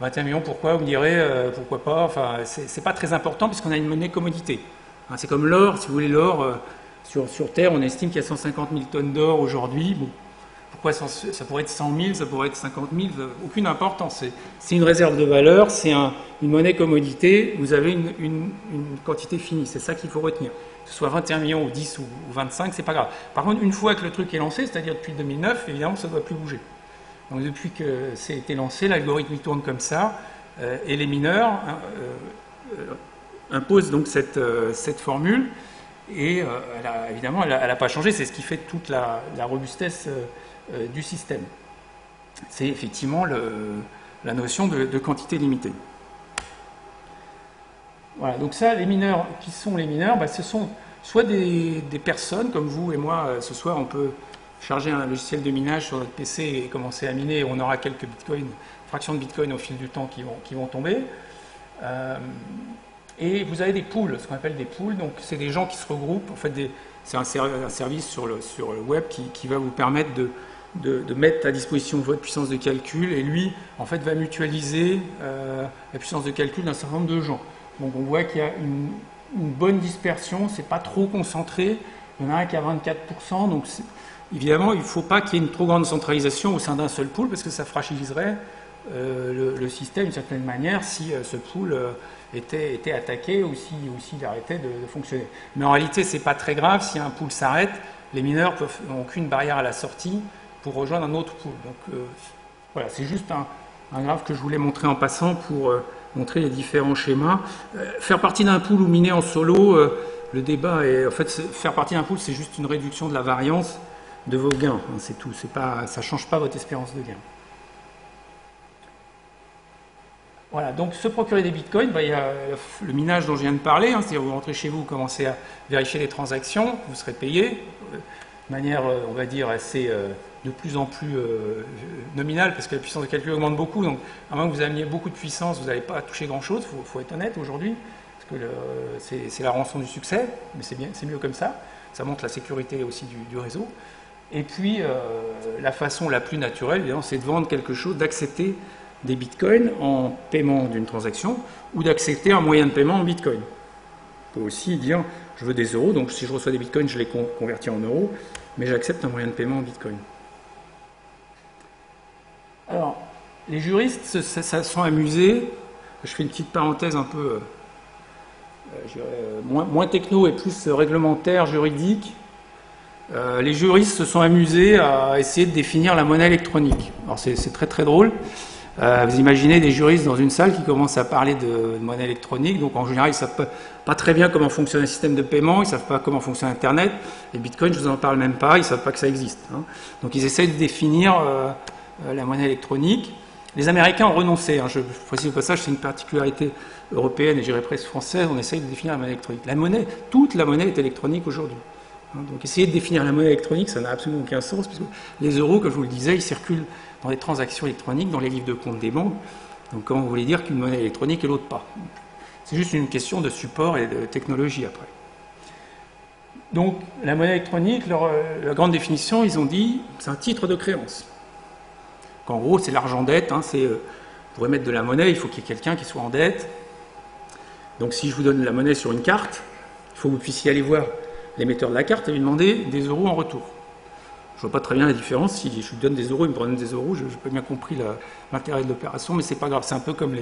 21 millions, pourquoi? Vous me direz, pourquoi pas? Enfin, c'est pas très important puisqu'on a une monnaie commodité. Hein, c'est comme l'or, si vous voulez, l'or, sur Terre, on estime qu'il y a 150 000 tonnes d'or aujourd'hui. Bon, pourquoi ça pourrait être 100 000, ça pourrait être 50 000, aucune importance. C'est une réserve de valeur, c'est une monnaie commodité, vous avez une quantité finie, c'est ça qu'il faut retenir. Que ce soit 21 millions ou 10 ou 25, c'est pas grave. Par contre, une fois que le truc est lancé, c'est-à-dire depuis 2009, évidemment, ça ne doit plus bouger. Donc depuis que c'est été lancé, l'algorithme tourne comme ça, et les mineurs imposent donc cette formule, et évidemment, elle n'a pas changé, c'est ce qui fait toute la robustesse du système. C'est effectivement la notion de quantité limitée. Voilà, donc ça, les mineurs, qui sont les mineurs? Ce sont soit des personnes, comme vous et moi, ce soir, on peut charger un logiciel de minage sur notre PC et commencer à miner, et on aura quelques bitcoins, fractions de bitcoin au fil du temps qui vont tomber. Et vous avez des pools, ce qu'on appelle des pools, donc c'est des gens qui se regroupent, en fait, c'est un service sur le web qui va vous permettre de mettre à disposition votre puissance de calcul, et lui, en fait, va mutualiser la puissance de calcul d'un certain nombre de gens. Donc on voit qu'il y a une bonne dispersion, c'est pas trop concentré, il y en a un qui a 24%, donc évidemment, il ne faut pas qu'il y ait une trop grande centralisation au sein d'un seul pool, parce que ça fragiliserait le système d'une certaine manière si ce pool était attaqué ou s'il arrêtait de fonctionner. Mais en réalité, ce n'est pas très grave, si un pool s'arrête, les mineurs n'ont aucune barrière à la sortie pour rejoindre un autre pool. Donc voilà, c'est juste un graphe que je voulais montrer en passant pour montrer les différents schémas. Faire partie d'un pool ou miner en solo, le débat est... En fait, faire partie d'un pool, c'est juste une réduction de la variance de vos gains, hein, c'est tout. Ça ne change pas votre espérance de gain. Voilà, donc se procurer des bitcoins, il y a le minage dont je viens de parler, hein, c'est-à-dire vous rentrez chez vous, vous commencez à vérifier les transactions, vous serez payé de manière, on va dire, assez de plus en plus nominale, parce que la puissance de calcul augmente beaucoup, donc à moins que vous ameniez beaucoup de puissance, vous n'allez pas toucher grand-chose, il faut être honnête aujourd'hui, parce que c'est la rançon du succès, mais c'est mieux comme ça montre la sécurité aussi du réseau. Et puis, la façon la plus naturelle, c'est de vendre quelque chose, d'accepter des bitcoins en paiement d'une transaction ou d'accepter un moyen de paiement en bitcoin. On peut aussi dire, je veux des euros, donc si je reçois des bitcoins, je les convertis en euros, mais j'accepte un moyen de paiement en bitcoin. Alors, les juristes se sont amusés, je fais une petite parenthèse un peu moins techno et plus réglementaire, juridique. Les juristes se sont amusés à essayer de définir la monnaie électronique. Alors c'est très très drôle. Vous imaginez des juristes dans une salle qui commencent à parler de monnaie électronique, donc en général ils ne savent pas très bien comment fonctionne un système de paiement, ils ne savent pas comment fonctionne Internet, les bitcoins je ne vous en parle même pas, ils ne savent pas que ça existe. Hein. Donc ils essayent de définir la monnaie électronique. Les Américains ont renoncé, hein. Je précise au passage, c'est une particularité européenne et je dirais presque française, on essaye de définir la monnaie électronique. Toute la monnaie est électronique aujourd'hui. Donc essayer de définir la monnaie électronique, ça n'a absolument aucun sens, puisque les euros, comme je vous le disais, ils circulent dans les transactions électroniques, dans les livres de compte des banques. Donc comment vous voulez dire qu'une monnaie électronique et l'autre pas? C'est juste une question de support et de technologie après. Donc la monnaie électronique, la grande définition, ils ont dit, c'est un titre de créance. Qu'en gros, c'est l'argent dette, hein, pour émettre de la monnaie, il faut qu'il y ait quelqu'un qui soit en dette. Donc si je vous donne la monnaie sur une carte, il faut que vous puissiez aller voir l'émetteur de la carte et lui demander des euros en retour. Je ne vois pas très bien la différence. Si je lui donne des euros, il me donne des euros, je n'ai pas bien compris l'intérêt de l'opération, mais c'est pas grave. C'est un peu comme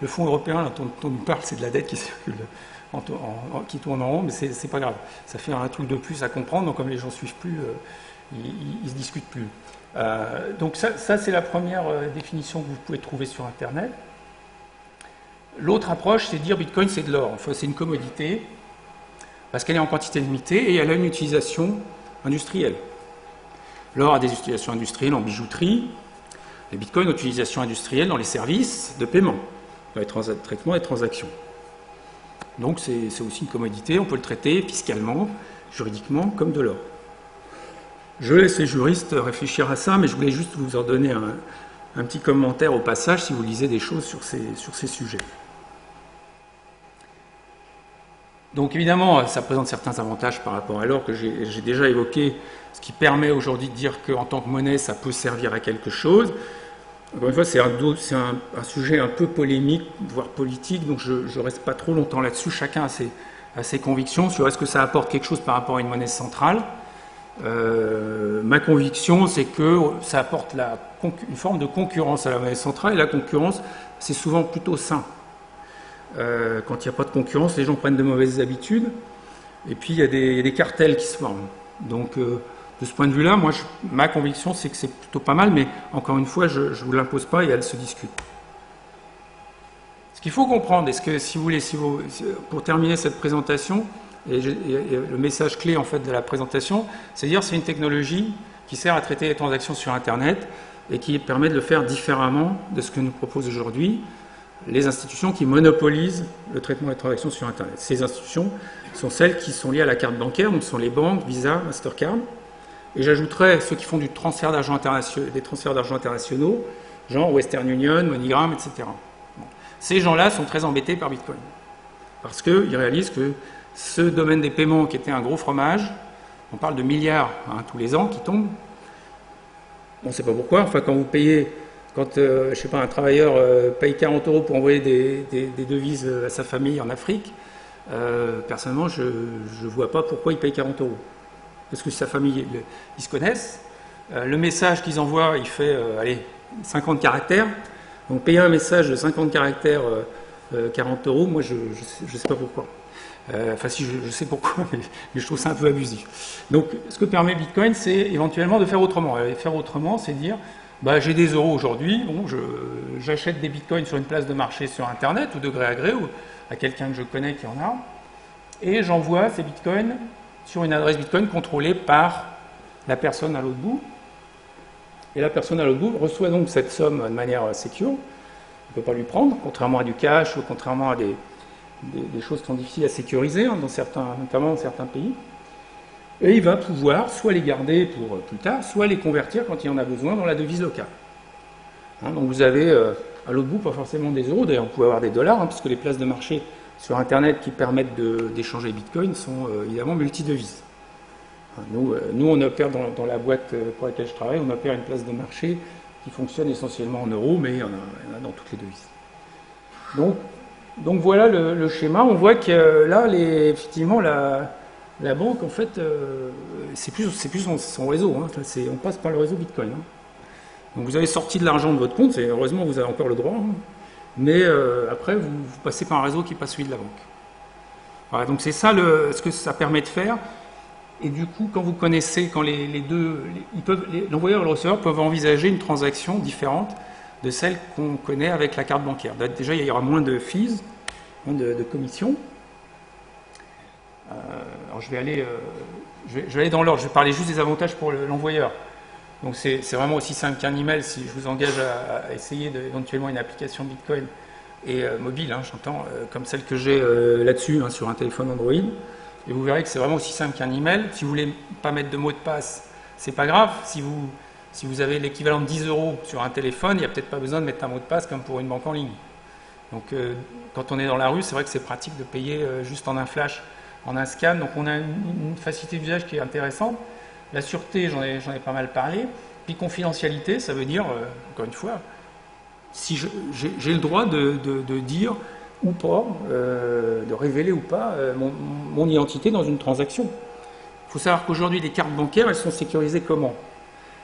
le fonds européen dont on nous parle, c'est de la dette qui circule, qui tourne en rond, mais c'est pas grave. Ça fait un truc de plus à comprendre, donc comme les gens ne suivent plus, ils ne se discutent plus. Donc ça c'est la première définition que vous pouvez trouver sur Internet. L'autre approche, c'est de dire Bitcoin, c'est de l'or. Enfin, c'est une commodité, parce qu'elle est en quantité limitée et elle a une utilisation industrielle. L'or a des utilisations industrielles en bijouterie, les bitcoins ont une utilisation industrielle dans les services de paiement, dans les traitements des transactions. Donc c'est aussi une commodité, on peut le traiter fiscalement, juridiquement, comme de l'or. Je laisse les juristes réfléchir à ça, mais je voulais juste vous en donner un petit commentaire au passage si vous lisez des choses sur ces sujets. Donc évidemment, ça présente certains avantages par rapport à l'or que j'ai déjà évoqué, ce qui permet aujourd'hui de dire qu'en tant que monnaie, ça peut servir à quelque chose. Encore une fois, c'est un sujet un peu polémique, voire politique, donc je ne reste pas trop longtemps là-dessus. Chacun a ses convictions sur est-ce que ça apporte quelque chose par rapport à une monnaie centrale. Ma conviction, c'est que ça apporte une forme de concurrence à la monnaie centrale, et la concurrence, c'est souvent plutôt sain. Quand il n'y a pas de concurrence, les gens prennent de mauvaises habitudes, et puis il y a des cartels qui se forment. Donc, de ce point de vue-là, ma conviction, c'est que c'est plutôt pas mal, mais encore une fois, je ne vous l'impose pas et elle se discute. Ce qu'il faut comprendre, est-ce que, si vous voulez, pour terminer cette présentation, et le message clé en fait de la présentation, c'est dire c'est une technologie qui sert à traiter les transactions sur Internet et qui permet de le faire différemment de ce que nous proposent aujourd'hui les institutions qui monopolisent le traitement des transactions sur Internet. Ces institutions sont celles qui sont liées à la carte bancaire, donc ce sont les banques, Visa, Mastercard. Et j'ajouterais ceux qui font des transferts d'argent internationaux, genre Western Union, MoneyGram, etc. Bon. Ces gens-là sont très embêtés par Bitcoin. Parce qu'ils réalisent que ce domaine des paiements qui était un gros fromage, on parle de milliards tous les ans qui tombent. On ne sait pas pourquoi. Enfin, quand vous payez, je sais pas, un travailleur paye 40 € pour envoyer des devises à sa famille en Afrique, personnellement, je ne vois pas pourquoi il paye 40 €. Parce que sa famille, ils se connaissent. Le message qu'ils envoient, il fait 50 caractères. Donc payer un message de 50 caractères, 40 €, moi je ne sais pas pourquoi. Enfin si, je sais pourquoi, mais je trouve ça un peu abusif. Donc ce que permet Bitcoin, c'est éventuellement de faire autrement. Et faire autrement, c'est dire, j'ai des euros aujourd'hui, bon, j'achète des Bitcoins sur une place de marché sur Internet, ou de gré à gré, ou à quelqu'un que je connais qui en a, et j'envoie ces Bitcoins sur une adresse Bitcoin contrôlée par la personne à l'autre bout. Et la personne à l'autre bout reçoit donc cette somme de manière secure. On ne peut pas lui prendre, contrairement à du cash ou contrairement à des choses qui sont difficiles à sécuriser, notamment dans certains pays. Et il va pouvoir soit les garder pour plus tard, soit les convertir quand il en a besoin dans la devise locale. Donc vous avez à l'autre bout pas forcément des euros, d'ailleurs on peut avoir des dollars, puisque les places de marché sur Internet qui permettent d'échanger Bitcoin sont évidemment multidevises. Nous, on opère dans la boîte pour laquelle je travaille, on opère une place de marché qui fonctionne essentiellement en euros, mais il y en a dans toutes les devises. Donc voilà le schéma. On voit que là, effectivement, la banque, en fait, c'est plus son réseau. On passe par le réseau Bitcoin. Donc vous avez sorti de l'argent de votre compte, et heureusement vous avez encore le droit. Mais après, vous passez par un réseau qui n'est pas celui de la banque. Voilà, donc c'est ça ce que ça permet de faire. Et du coup, quand vous connaissez, quand l'envoyeur et le receveur peuvent envisager une transaction différente de celle qu'on connaît avec la carte bancaire. Déjà, il y aura moins de fees, moins de commissions. Alors je vais aller dans l'ordre, je vais parler juste des avantages pour l'envoyeur. Donc c'est vraiment aussi simple qu'un email. Si je vous engage à essayer éventuellement une application Bitcoin et mobile, j'entends, comme celle que j'ai là-dessus, sur un téléphone Android, et vous verrez que c'est vraiment aussi simple qu'un email. Si vous voulez pas mettre de mot de passe, c'est pas grave. Si vous avez l'équivalent de 10 € sur un téléphone, il n'y a peut-être pas besoin de mettre un mot de passe comme pour une banque en ligne. Donc quand on est dans la rue, c'est vrai que c'est pratique de payer juste en un flash, en un scan. Donc on a une facilité d'usage qui est intéressante. La sûreté, j'en ai pas mal parlé. Puis confidentialité, ça veut dire, encore une fois, si j'ai le droit de dire ou pas, de révéler ou pas mon identité dans une transaction. Il faut savoir qu'aujourd'hui, les cartes bancaires, elles sont sécurisées comment?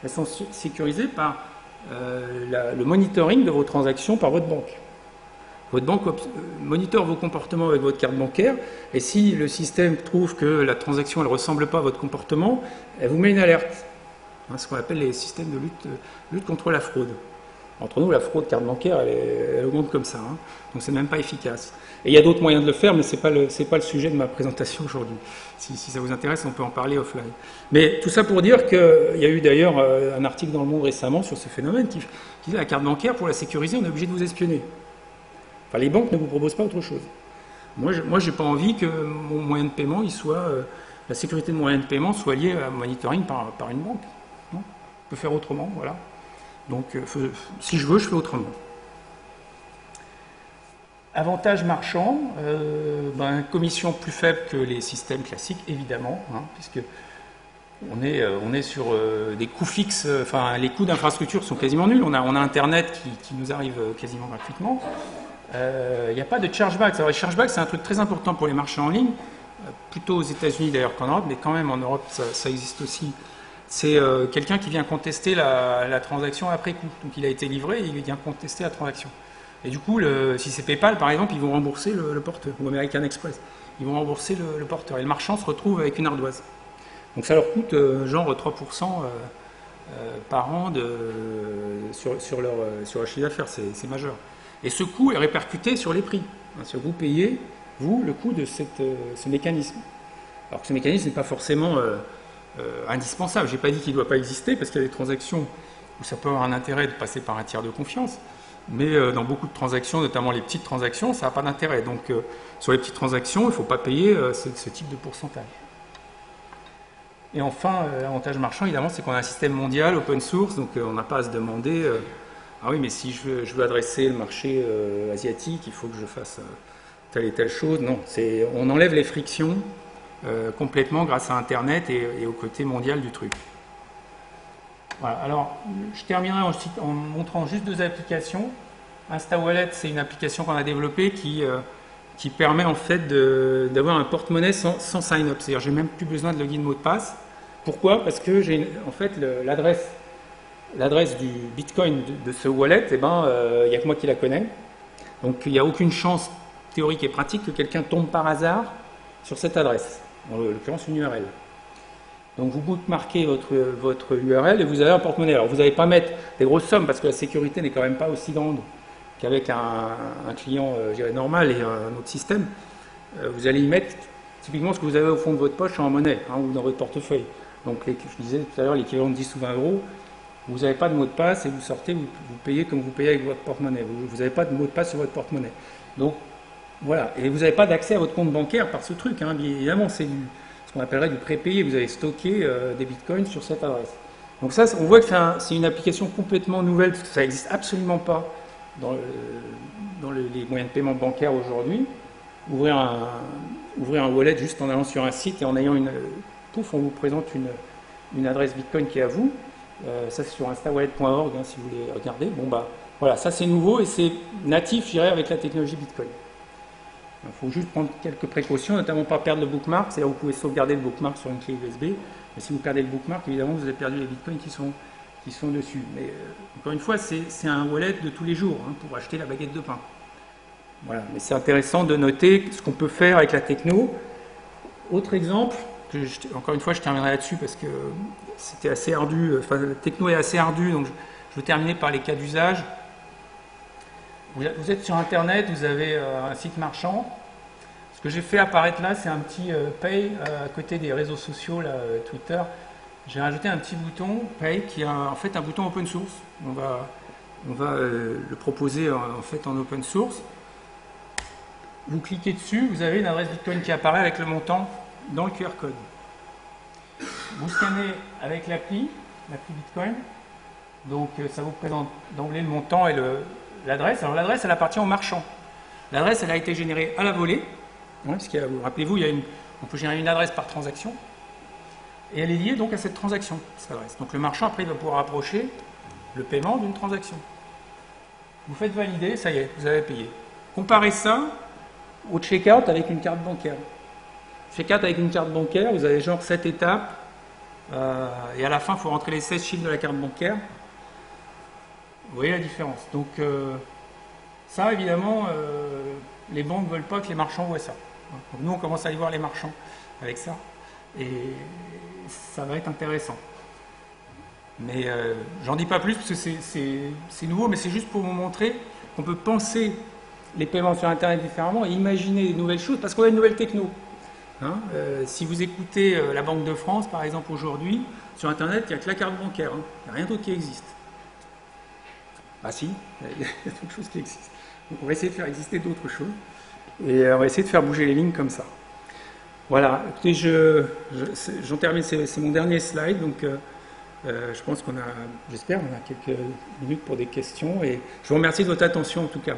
Elles sont sécurisées par le monitoring de vos transactions par votre banque. Votre banque monitore vos comportements avec votre carte bancaire, et si le système trouve que la transaction ne ressemble pas à votre comportement, elle vous met une alerte. Ce qu'on appelle les systèmes de lutte contre la fraude. Entre nous, la fraude carte bancaire, elle augmente comme ça. Donc c'est même pas efficace. Et il y a d'autres moyens de le faire, mais c'est pas le sujet de ma présentation aujourd'hui. Si ça vous intéresse, on peut en parler offline. Mais tout ça pour dire qu'il y a eu d'ailleurs un article dans Le Monde récemment sur ce phénomène qui dit la carte bancaire, pour la sécuriser, on est obligé de vous espionner. Enfin, les banques ne vous proposent pas autre chose. Moi, j'ai pas envie que mon moyen de paiement, la sécurité de mon moyen de paiement soit liée à un monitoring par une banque. Non, je peux faire autrement, voilà. Donc, si je veux, je fais autrement. Avantage marchand, commission plus faible que les systèmes classiques, évidemment, puisque on est sur des coûts fixes, enfin les coûts d'infrastructure sont quasiment nuls. On a Internet qui nous arrive quasiment gratuitement. Il n'y a pas de chargeback. Alors, les chargebacks, c'est un truc très important pour les marchés en ligne, plutôt aux États-Unis d'ailleurs qu'en Europe, mais quand même en Europe ça existe aussi. C'est quelqu'un qui vient contester la transaction après coup. Donc il a été livré et il vient contester la transaction. Et du coup, si c'est PayPal par exemple, ils vont rembourser le porteur, ou American Express, ils vont rembourser le porteur. Et le marchand se retrouve avec une ardoise. Donc ça leur coûte genre 3% par an sur leur chiffre d'affaires, c'est majeur. Et ce coût est répercuté sur les prix. Vous payez, vous, le coût de ce mécanisme. Alors que ce mécanisme n'est pas forcément indispensable. Je n'ai pas dit qu'il ne doit pas exister, parce qu'il y a des transactions où ça peut avoir un intérêt de passer par un tiers de confiance. Mais dans beaucoup de transactions, notamment les petites transactions, ça n'a pas d'intérêt. Donc sur les petites transactions, il ne faut pas payer ce type de pourcentage. Et enfin, l'avantage marchand, évidemment, c'est qu'on a un système mondial, open source, donc on n'a pas à se demander ah oui, mais si je veux adresser le marché asiatique, il faut que je fasse telle et telle chose. Non, on enlève les frictions complètement grâce à Internet et au côté mondial du truc. Voilà, alors je terminerai en montrant juste deux applications. InstaWallet, c'est une application qu'on a développée qui permet en fait d'avoir un porte-monnaie sans sign-up. C'est-à-dire j'ai même plus besoin de login mot de passe. Pourquoi? Parce que j'ai en fait l'adresse du Bitcoin de ce wallet, il n'y a que moi qui la connais. Donc il n'y a aucune chance théorique et pratique que quelqu'un tombe par hasard sur cette adresse, en l'occurrence une URL. Donc vous bookmarquez votre URL et vous avez un porte-monnaie. Alors vous n'allez pas mettre des grosses sommes parce que la sécurité n'est quand même pas aussi grande qu'avec un client normal et un autre système. Vous allez y mettre typiquement ce que vous avez au fond de votre poche en monnaie ou dans votre portefeuille. Donc je disais tout à l'heure l'équivalent de 10 ou 20 euros. Vous n'avez pas de mot de passe et vous sortez, vous payez comme vous payez avec votre porte-monnaie. Vous n'avez pas de mot de passe sur votre porte-monnaie. Donc voilà, et vous n'avez pas d'accès à votre compte bancaire par ce truc. Bien évidemment, c'est ce qu'on appellerait du prépayé. Vous avez stocké des bitcoins sur cette adresse. Donc ça, on voit que c'est une application complètement nouvelle, parce que ça n'existe absolument pas dans les moyens de paiement bancaires aujourd'hui. Ouvrir un wallet juste en allant sur un site et en ayant on vous présente une adresse bitcoin qui est à vous. Ça c'est sur instawallet.org si vous voulez regarder. Voilà, ça c'est nouveau et c'est natif, je dirais, avec la technologie Bitcoin. Il faut juste prendre quelques précautions, notamment pas perdre le bookmark. C'est là où vous pouvez sauvegarder le bookmark sur une clé USB. Mais si vous perdez le bookmark, évidemment, vous avez perdu les bitcoins qui sont dessus. Mais encore une fois, c'est un wallet de tous les jours pour acheter la baguette de pain. Voilà, mais c'est intéressant de noter ce qu'on peut faire avec la techno. Autre exemple. Encore une fois, je terminerai là-dessus parce que c'était assez ardu. Enfin, la techno est assez ardue, donc je veux terminer par les cas d'usage. Vous êtes sur Internet, vous avez un site marchand. Ce que j'ai fait apparaître là, c'est un petit Pay à côté des réseaux sociaux, là, Twitter. J'ai rajouté un petit bouton Pay qui est en fait un bouton open source. On va le proposer en fait en open source. Vous cliquez dessus, vous avez une adresse Bitcoin qui apparaît avec le montant dans le QR code. Vous scannez avec l'appli Bitcoin, donc ça vous présente d'emblée le montant et l'adresse. Alors l'adresse, elle appartient au marchand. L'adresse, elle a été générée à la volée, parce que rappelez-vous, on peut générer une adresse par transaction, et elle est liée donc à cette transaction, cette adresse. Donc le marchand, après, il va pouvoir approcher le paiement d'une transaction. Vous faites valider, ça y est, vous avez payé. Comparez ça au checkout avec une carte bancaire. Checkout avec une carte bancaire, vous avez genre 7 étapes, et à la fin, il faut rentrer les 16 chiffres de la carte bancaire. Vous voyez la différence. Donc, ça, évidemment, les banques ne veulent pas que les marchands voient ça. Donc, nous, on commence à aller voir les marchands avec ça, et ça va être intéressant. Mais j'en dis pas plus, parce que c'est nouveau, mais c'est juste pour vous montrer qu'on peut penser les paiements sur Internet différemment et imaginer des nouvelles choses, parce qu'on a une nouvelle techno. Si vous écoutez la Banque de France, par exemple, aujourd'hui, sur Internet, il n'y a que la carte bancaire. Il n'y a rien d'autre qui existe. Ah si, il y a d'autres choses qui existent. Donc on va essayer de faire exister d'autres choses. Et on va essayer de faire bouger les lignes comme ça. Voilà, écoutez, j'en termine, c'est mon dernier slide. Donc je pense j'espère, on a quelques minutes pour des questions. Et je vous remercie de votre attention en tout cas.